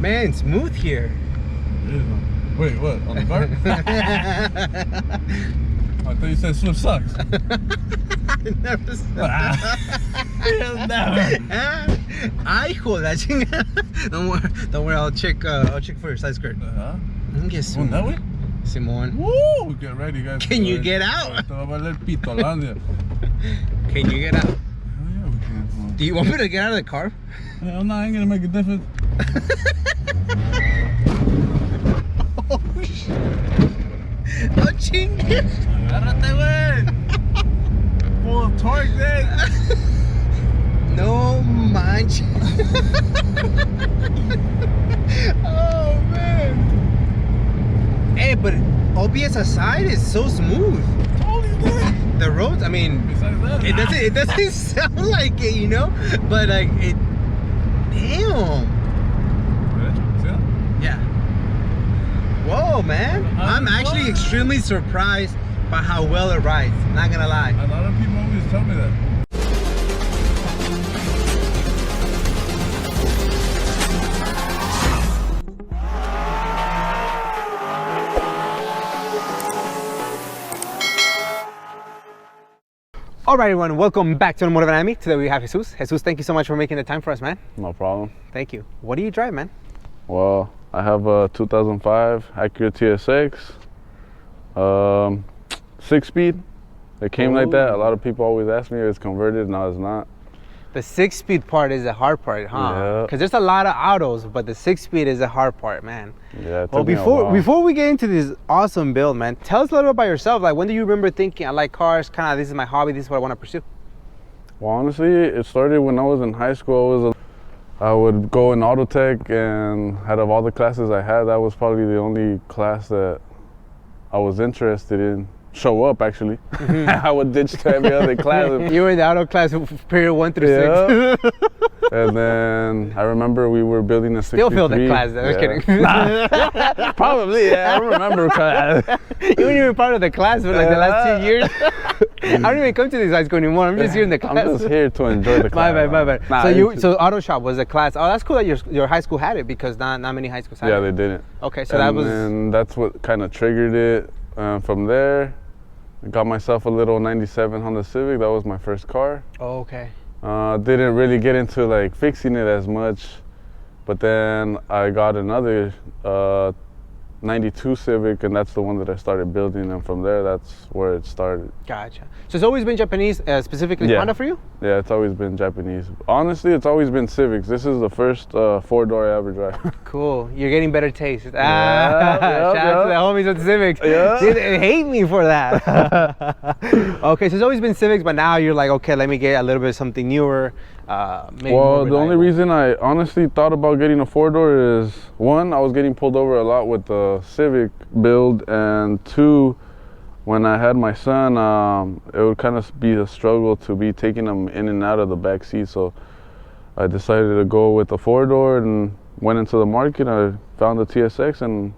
Man, smooth here. Wait, what? On the car? I thought you said Swift sucks. I never said that. Ay, joder, chinga. Don't worry, I'll check for your side skirt. Yes, Going that way? Simon. Woo! Get ready, guys. Can you get out? Can you get out? Yeah, we can. Do you want me to get out of the car? Hell no, I ain't gonna make a difference. Oh, shit. Oh, chingue. Agárrate, güey. Full of torque, dude. No manches. Oh, man. Hey, but OBS aside, it's so smooth. The roads, I mean, it doesn't sound like it, you know, but like it. Damn. Yeah. Whoa, man. I'm actually extremely surprised by how well it rides. Not gonna lie. A lot of people always tell me that. All right, everyone, welcome back to Automotive Anatomy. Today we have Jesus. Jesus, thank you so much for making the time for us, man. No problem. Thank you. What do you drive, man? Well, I have a 2005 Acura TSX, 6-speed. It came like that. A lot of people always ask me if it's converted. No, it's not. The 6-speed part is the hard part, huh? Yeah. Because there's a lot of autos, but the 6-speed is the hard part, man. Yeah. It Well, took me a while. before we get into this awesome build, man, tell us a little bit about yourself. Like, when do you remember thinking, I like cars, kind of, this is my hobby, this is what I want to pursue? Well, honestly, it started when I was in high school. I would go in auto tech, and out of all the classes I had, that was probably the only class that I was interested in. Show up, actually. I would ditch to every other class. You were in the auto class period 1 through 6. And then I remember we were building a 63. Still failed the class, though. I was kidding. Probably, yeah. I don't remember class. You weren't even part of the class for like the last 2 years. I don't even come to this high school anymore. I'm just here in the class. I'm just here to enjoy the class. My bad. Nah, So auto shop was a class. Oh, that's cool that your high school had it, because not many high schools had it. Yeah, they didn't. Okay, so that was. And that's what kind of triggered it. From there, I got myself a little 97 Honda Civic. That was my first car. Oh, okay. Didn't really get into like fixing it as much, but then I got another 92 Civic, and that's the one that I started building, and from there, that's where it started. Gotcha. So it's always been Japanese, specifically Honda for you? Yeah, it's always been Japanese. Honestly, it's always been Civics. This is the first 4-door I ever drive. Cool. You're getting better taste. Shout Yep. out to the homies with Civics. Yeah. See, they hate me for that. Okay, so it's always been Civics, but now you're like, okay, let me get a little bit of something newer. Maybe Well, the only reason I honestly thought about getting a 4-door is, one, I was getting pulled over a lot with the Civic build, and two, when I had my son, it would kind of be a struggle to be taking him in and out of the back seat. So I decided to go with a 4-door and went into the market. I found the TSX, and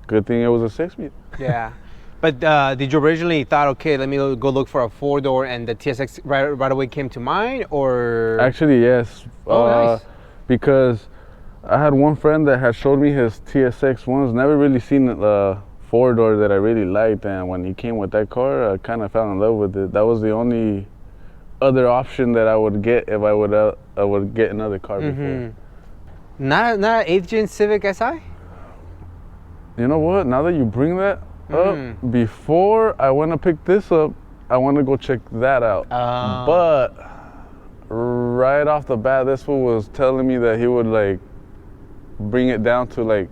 good thing it was a 6-speed. Yeah. But did you originally thought, okay, let me go look for a 4-door, and the TSX right away came to mind, or? Actually, yes. Oh, nice. Because I had one friend that had showed me his TSX once. Never really seen the 4-door that I really liked, and when he came with that car, I kind of fell in love with it. That was the only other option that I would get if I would get another car before. Not an 8th gen Civic Si? You know what? Now that you bring that up, before I want to pick this up, I want to go check that out. But right off the bat, this fool was telling me that he would like bring it down to like,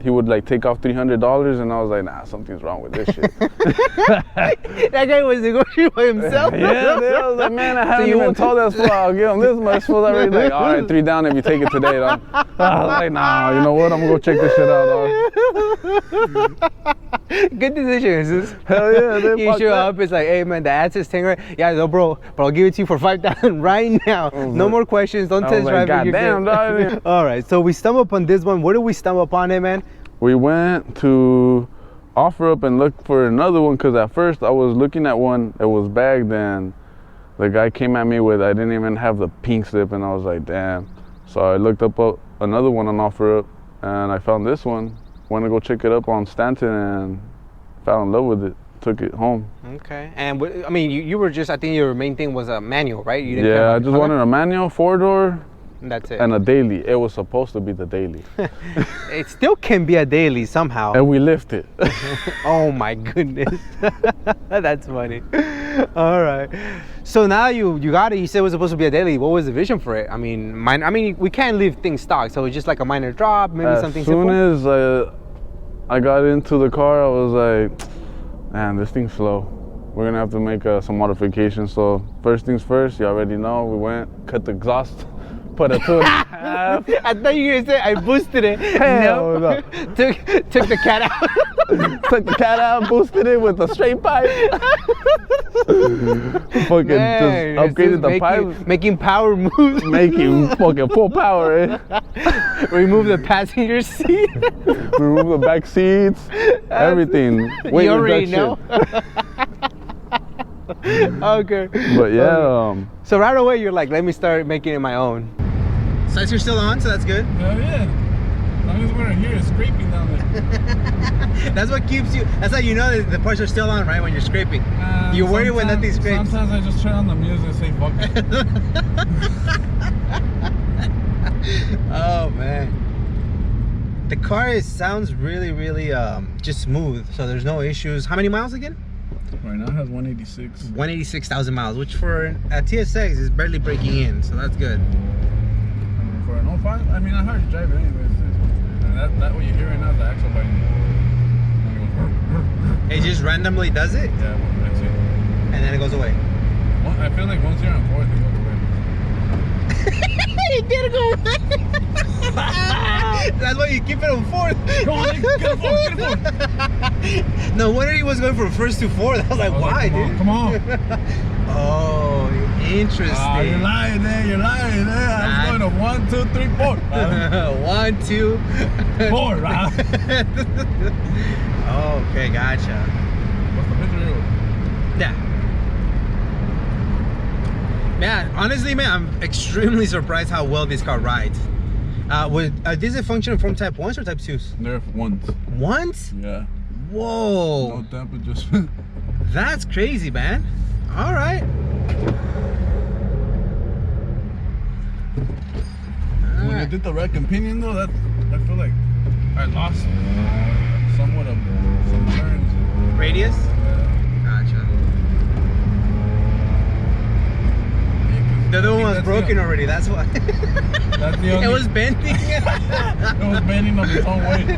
he would like take off $300, and I was like, nah, something's wrong with this shit. That guy was negotiating by himself. Yeah, I was like, man, I haven't even told that fool I'll give him this much. Fool already like, all right, 3 down if you take it today, dog. I was like, nah, you know what? I'm gonna go check this shit out, dog. Good decision, Jesus. Hell yeah, You show up, it's like, hey man, the ad says 10 grand. Yeah, no, bro, but I'll give it to you for 5,000 right now. No more questions. Don't test drive it. God damn, dog. All right, so we stumbled upon this one. Where did we stumble upon it, man? We went to OfferUp and looked for another one, because at first I was looking at one that was bagged, and the guy came at me with, I didn't even have the pink slip, and I was like, damn. So I looked up another one on OfferUp, and I found this one. Went to go check it up on Stanton and fell in love with it. Took it home. Okay. And I mean, you were just, I think your main thing was a manual, right? You didn't care Yeah, about I the just color? wanted a manual 4-door. That's it. And a daily. It was supposed to be the daily. It still can be a daily somehow. And we lift it. Oh my goodness. That's funny. All right. So now you got it. You said it was supposed to be a daily. What was the vision for it? I mean, we can't leave things stock, so it's just like a minor drop, maybe something simple. As soon as I got into the car, I was like, man, this thing's slow. We're gonna have to make some modifications. So first things first, you already know, we went, cut the exhaust, put a 2.5. I thought you were gonna say I boosted it. Hell no. Took the cat out. Took the cat out, boosted it with a straight pipe. Fucking Man, just upgraded the pipe. Making power moves. Making fucking full power, eh? Remove the passenger seat. Remove the back seats, everything. Weight You already reduction. know. Okay. But yeah, So right away you're like, let me start making it my own. Sights are still on, so that's good. Hell yeah. As long as we're gonna hear it scraping down there. That's what keeps you. That's how you know that the parts are still on, right? When you're scraping. You're worried when nothing scrapes. Sometimes I just turn on the music and say fuck it. Oh man. The car sounds really, really just smooth. So there's no issues. How many miles again? Right now it has 186. 186,000 miles, which for a TSX is barely breaking in. So that's good. I mean, for an 05, I mean, I hardly drive it anyways. And that what you hear right now is the axle biting. It just randomly does it? Yeah, well, that's it. And then it goes away. I feel like once you're on fourth, it goes away. It did go away. That's why you keep it on fourth. Go on, get a fourth, get a fourth. No wonder he was going from first to fourth. I was like, why, dude? Come on. Oh, interesting. You're lying there, you're lying there. I was going to 1, 2, 3, 4. 1, 2, 4, right? Okay, gotcha. What's the picture? Yeah. Man, honestly, man, I'm extremely surprised how well this car rides. This is a function from type 1s or type 2s? They're ones. Ones? Yeah. Whoa. No damper, just. That's crazy, man. All right. When I did the rack and pinion though, I feel like I lost somewhat of some turns. Radius? Gotcha. The other one was broken already, that's why. That's the only, It was bending. it was bending on its own way.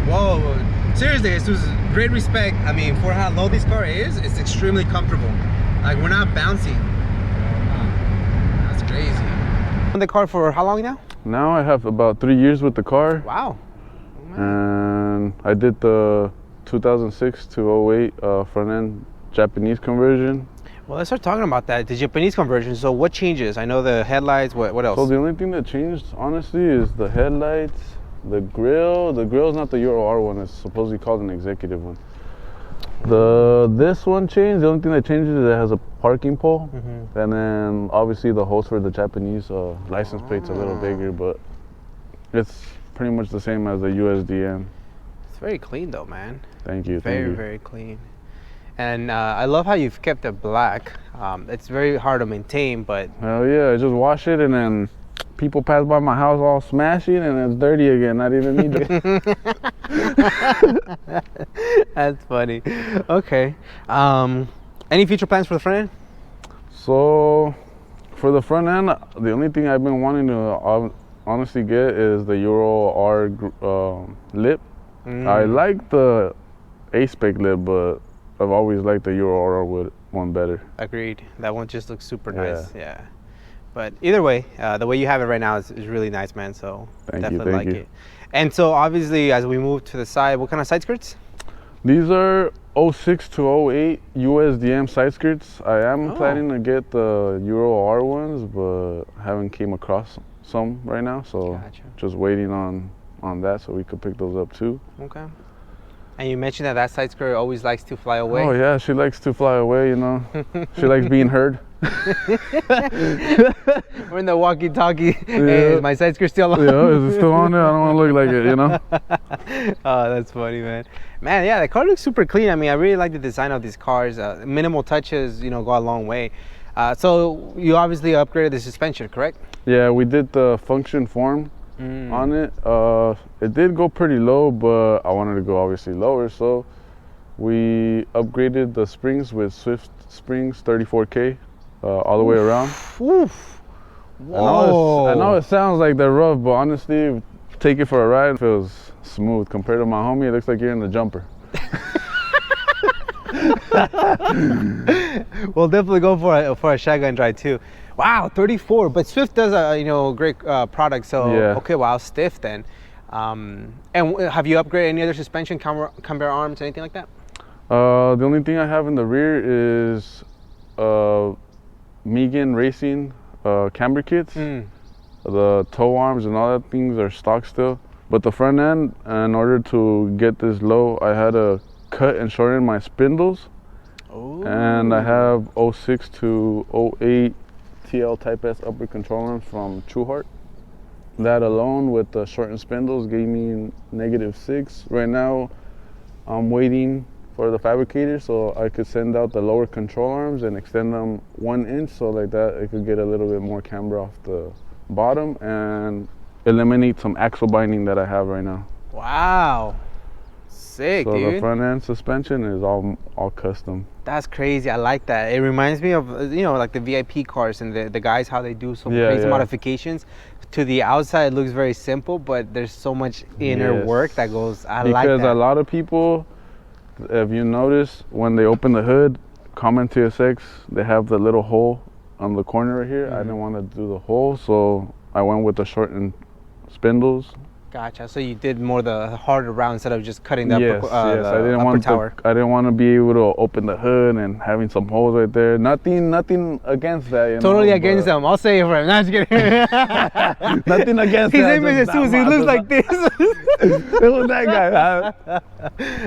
Whoa. Seriously, it's just great respect. I mean, for how low this car is, it's extremely comfortable. Like, we're not bouncing. That's crazy. On the car for how long now? now I have about 3 years with the car. Wow. And I did the 2006 to 08 front end Japanese conversion. Well, let's start talking about that. The Japanese conversion. So what changes? I know the headlights. What else? So the only thing that changed, honestly, is the headlights, the grill. The grill is not the Euro R one. It's supposedly called an executive one. This one changed. The only thing that changes is it has a parking pole, and then obviously the hose for the Japanese license plate's a little bigger, but it's pretty much the same as the USDM. It's very clean though, man. Thank you. Very, thank you. very clean. And I love how you've kept it black. It's very hard to maintain, but Hell yeah! I just wash it, and then people pass by my house all smashing, and it's dirty again. Not even me. that's funny. Okay. Any future plans for the front end? So, for the front end, the only thing I've been wanting to honestly get is the Euro R lip. I like the A-spec lip, but I've always liked the Euro R one better. Agreed. That one just looks super nice. Yeah. But either way, the way you have it right now is really nice, man. So definitely like it. And so obviously, as we move to the side, what kind of side skirts? These are 06 to 08 USDM side skirts. I am planning to get the Euro R ones, but haven't came across some right now. So just waiting on that so we could pick those up too. Okay. And you mentioned that side skirt always likes to fly away. Oh yeah, she likes to fly away, you know. She likes being heard. We're in the walkie-talkie. Hey, is my side skirt still on? Yeah, is it still on there? I don't want to look like it, you know. Oh, that's funny, man. Man, yeah, the car looks super clean. I mean, I really like the design of these cars. Minimal touches, you know, go a long way. So you obviously upgraded the suspension, correct? Yeah, we did the function form on it. It did go pretty low, but I wanted to go obviously lower, so we upgraded the springs with Swift Springs 34K all the way around. Oof. I know it sounds like they're rough, but honestly, take it for a ride. It feels smooth compared to my homie. It looks like you're in the jumper. We'll definitely go for a shotgun drive too. Wow, 34. But Swift does a great product. So Yeah. okay, wow, stiff then. And have you upgraded any other suspension, camber arms, anything like that? The only thing I have in the rear is Megan Racing camber kits. The toe arms and all that things are stock still. But the front end, in order to get this low, I had to cut and shorten my spindles. Oh. And I have 06 to 08 TL Type S upper control arms from Trueheart. That alone with the shortened spindles gave me -6. Right now, I'm waiting for the fabricator so I could send out the lower control arms and extend them 1 inch so like that it could get a little bit more camber off the bottom and eliminate some axle binding that I have right now. Wow. Sick, So dude. the front end suspension is all custom. That's crazy. I like that. It reminds me of like the VIP cars and the guys how they do some crazy modifications. To the outside, it looks very simple, but there's so much inner work that goes. I like that. Because a lot of people, if you notice, when they open the hood, common TSX, they have the little hole on the corner right here. I didn't want to do the hole, so I went with the shortened spindles. Gotcha. So you did more the harder round instead of just cutting the Yes, upper, yes. the I didn't upper want tower. I didn't want to be able to open the hood and having some holes right there. Nothing against that. You Totally know, against them. I'll say it for him. No, I'm just kidding. Nothing against His that. name is Jesus. He looks like this. It was that guy.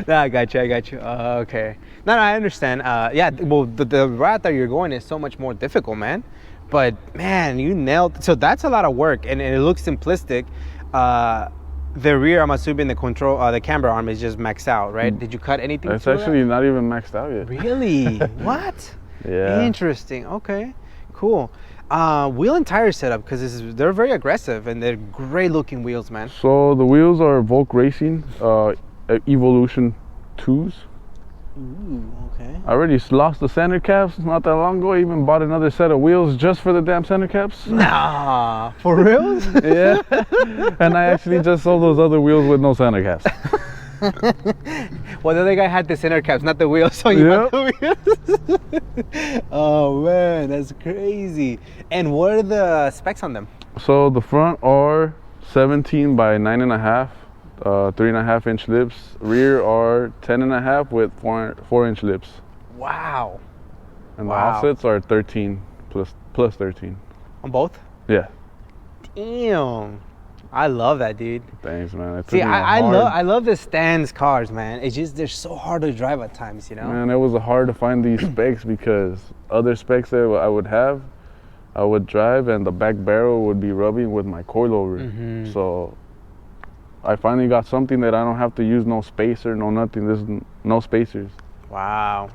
Nah, I got you. Okay. No, I understand. Yeah, well, the route that you're going is so much more difficult, man. But man, you nailed. So that's a lot of work, and it looks simplistic. The rear, I'm assuming the camber arm is just maxed out, right? Did you cut anything? It's actually not even maxed out yet. Really? What? Yeah. Interesting. Okay. Cool. Wheel and tire setup, because they're very aggressive and they're great looking wheels, man. So the wheels are Volk Racing Evolution 2s. Ooh, okay. I already lost the center caps not that long ago. I even bought another set of wheels just for the damn center caps. Nah, for reals? Yeah. And I actually just sold those other wheels with no center caps. Well, the other guy had the center caps, not the wheels, so you had the wheels. Oh man, that's crazy. And what are the specs on them? So the front are 17 by 9.5, 3.5 inch lips. Rear are 10.5 with 4 inch lips. Wow. And the offsets are 13 plus 13. On both? Yeah. Damn. I love that, dude. Thanks, man. See, I love the Stan's cars, man. It's just they're so hard to drive at times, you know. Man, it was hard to find these specs because other specs that I would have, I would drive and the back barrel would be rubbing with my coilover. So I finally got something that I don't have to use no spacer, no nothing. There's no spacers. Wow.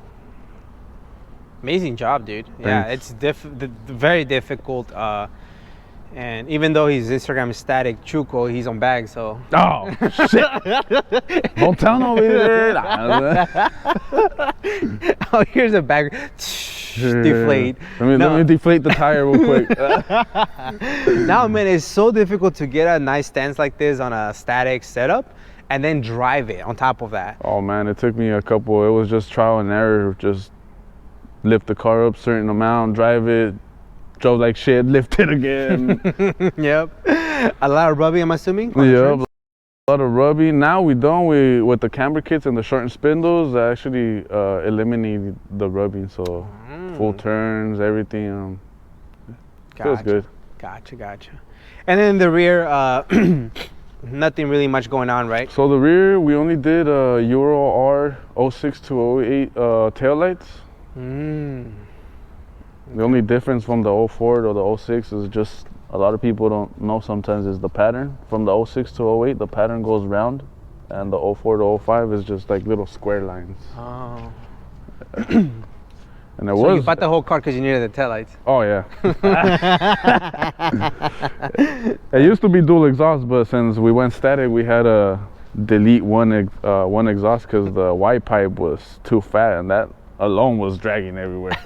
Amazing job, dude. Yeah, it's very difficult. And even though his Instagram is static, Chuco, he's on bag, so. Oh, shit. Don't tell nobody. Oh, here's a bag. Deflate. Let me deflate the tire real quick. Now, man, it's so difficult to get a nice stance like this on a static setup and then drive it on top of that. Oh, man, it took me it was just trial and error. Just lift the car up a certain amount, drive it, drove like shit, lift it again. Yep. A lot of rubbing, I'm assuming? Yep. A lot of rubbing. Now with the camber kits and the shortened spindles, I actually eliminated the rubbing. So full turns, everything. Feels good. Gotcha. And then the rear, nothing really much going on, right? So the rear, we only did Euro R 06 to 08 taillights. The only difference from the 04 or the 06 is just a lot of people don't know sometimes is the pattern. From the 06 to 08, the pattern goes round, and the 04 to 05 is just like little square lines. Oh. And it So was. you bought the whole car because you needed the taillights. Oh yeah. It used to be dual exhaust, but since we went static, we had to delete one exhaust because the white pipe was too fat, and that alone was dragging everywhere.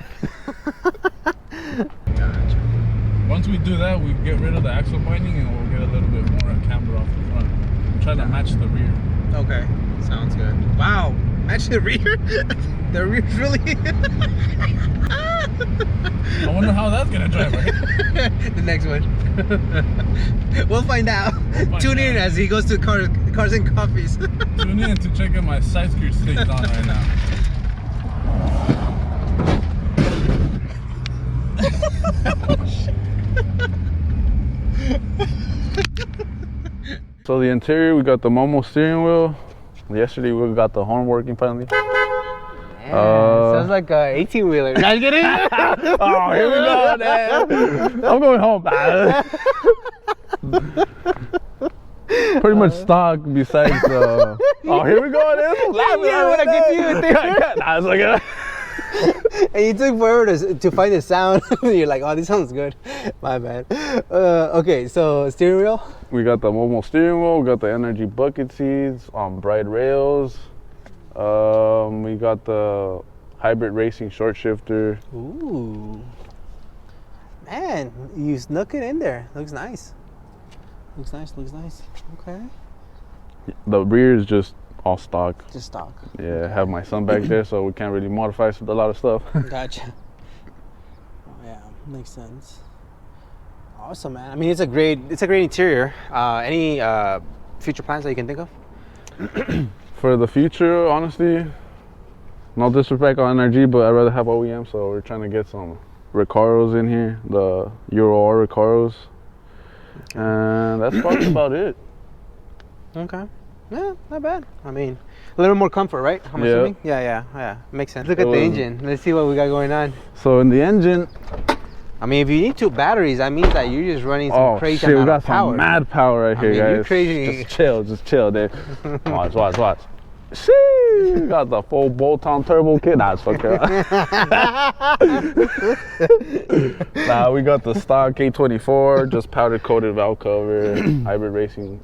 Once we do that, we get rid of the axle binding and we'll get a little bit more camber off the front. We'll try to match the rear. Okay, sounds good. Wow, match the rear? The rear's really... I wonder how that's gonna drive, right? The next one. We'll find out. Tune in as he goes to Cars and Coffees. Tune in to check out my side skirt stays on right now. So the interior, we got the Momo steering wheel. Yesterday we got the horn working finally. Sounds like a 18-wheeler. Not kidding? Oh, here we go, man. I'm going home. Pretty much stock besides oh, here we go. I was like, And you took forever to find the sound. You're like, oh, this sounds good. My bad. Okay, so steering wheel? we got the Momo steering wheel, we got the energy bucket seats on bright rails. We got the hybrid racing short shifter. Ooh. Man, you snuck it in there. Looks nice. Looks nice. Okay. The rear is just all stock. Just stock. Yeah, I have my son back there, so we can't really modify a lot of stuff. Gotcha. Yeah, makes sense. Awesome, man. I mean, it's a great interior. Any future plans that you can think of? For the future, honestly, no disrespect on NRG, but I'd rather have OEM, so we're trying to get some Recaros in here, the Euro R Recaros. Okay. And that's probably about it. Okay. Yeah, not bad. I mean, a little more comfort, right? I'm assuming? Yeah. Makes sense. Look at the engine. Let's see what we got going on. So in the engine, I mean, if you need 2 batteries, that means that you're just running some crazy shit, amount we got of power. some mad power right here, guys. You're crazy. Just chill, dude. Watch. Sheesh, got the full bolt-on turbo kit. Nah, it's fucking Nah, we got the stock K24, just powder-coated valve cover, hybrid racing.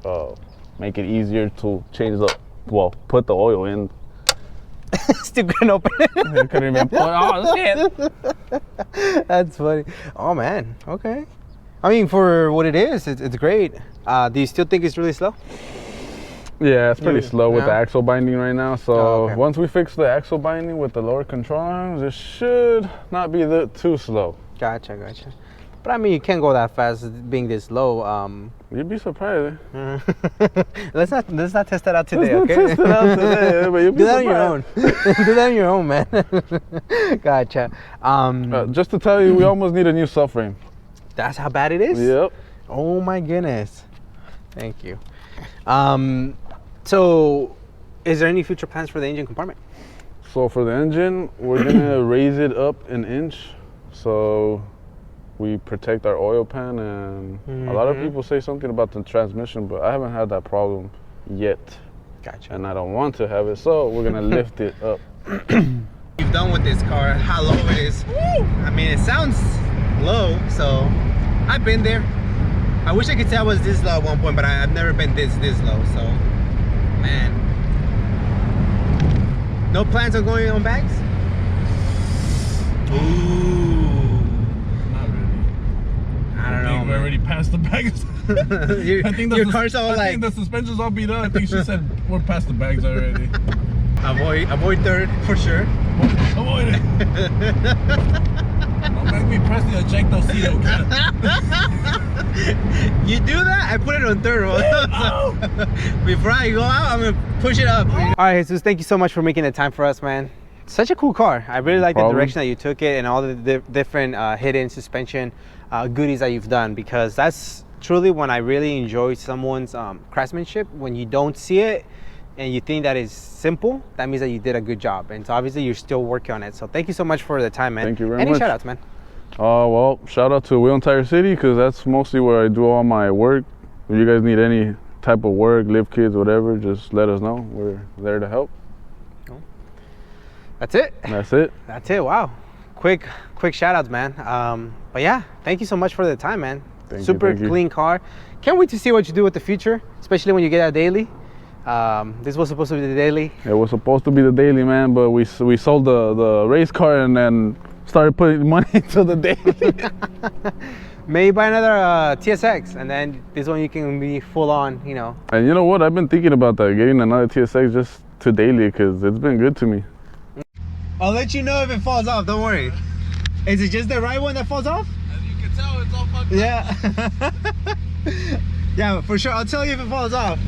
Make it easier to change put the oil in. Still couldn't open it. Couldn't even shit. That's funny. Oh man, okay. I mean, for what it is, it's great. Do you still think it's really slow? Yeah, it's pretty slow with the axle binding right now. So okay. Once we fix the axle binding with the lower control arms, it should not be too slow. Gotcha. But I mean, you can't go that fast being this low. You'd be surprised. Let's not test that out today, okay? Test it out today, but you'd be Do that surprised. on your own. Do that on your own, man. Gotcha. Just to tell you, we almost need a new subframe. That's how bad it is? Yep. Oh my goodness. Thank you. So, is there any future plans for the engine compartment? So for the engine, we're gonna raise it up an inch, so we protect our oil pan. And a lot of people say something about the transmission, but I haven't had that problem yet. Gotcha. And I don't want to have it, so we're gonna lift it up. You've done with this car, how low it is. Woo! I mean, it sounds low, so I've been there. I wish I could say I was this low at one point, but I've never been this low, so man. No plans on going on bags? Ooh. Not really. I don't know. We're already past the bags. I think your car's all I think the suspension's all beat up. I think she said we're past the bags already. Avoid third for sure. Avoid it. Don't make me press the ejecto seat, okay? You do that? I put it on third. So before I go out, I'm gonna push it up. All right, Jesus, thank you so much for making the time for us, man. Such a cool car. I really like the direction that you took it and all the different hidden suspension goodies that you've done, because that's truly when I really enjoy someone's craftsmanship, when you don't see it and you think that is simple, that means that you did a good job. And so obviously you're still working on it. So thank you so much for the time, man. Thank you very much. Any shout outs, man? Well, shout out to Wheel and Tire City, because that's mostly where I do all my work. If you guys need any type of work, lift kits, whatever, just let us know. We're there to help. That's it. That's it. That's it. Wow. Quick shout outs, man. But yeah, thank you so much for the time, man. Super clean car. Can't wait to see what you do with the future, especially when you get a daily. This was supposed to be the daily. It was supposed to be the daily, man, but we sold the race car and then started putting money into the daily. Maybe buy another TSX, and then this one you can be full on, you know. And you know what? I've been thinking about that, getting another TSX just to daily, because it's been good to me. I'll let you know if it falls off, don't worry. Is it just the right one that falls off? As you can tell, it's all fucked up. Yeah. Yeah, for sure. I'll tell you if it falls off.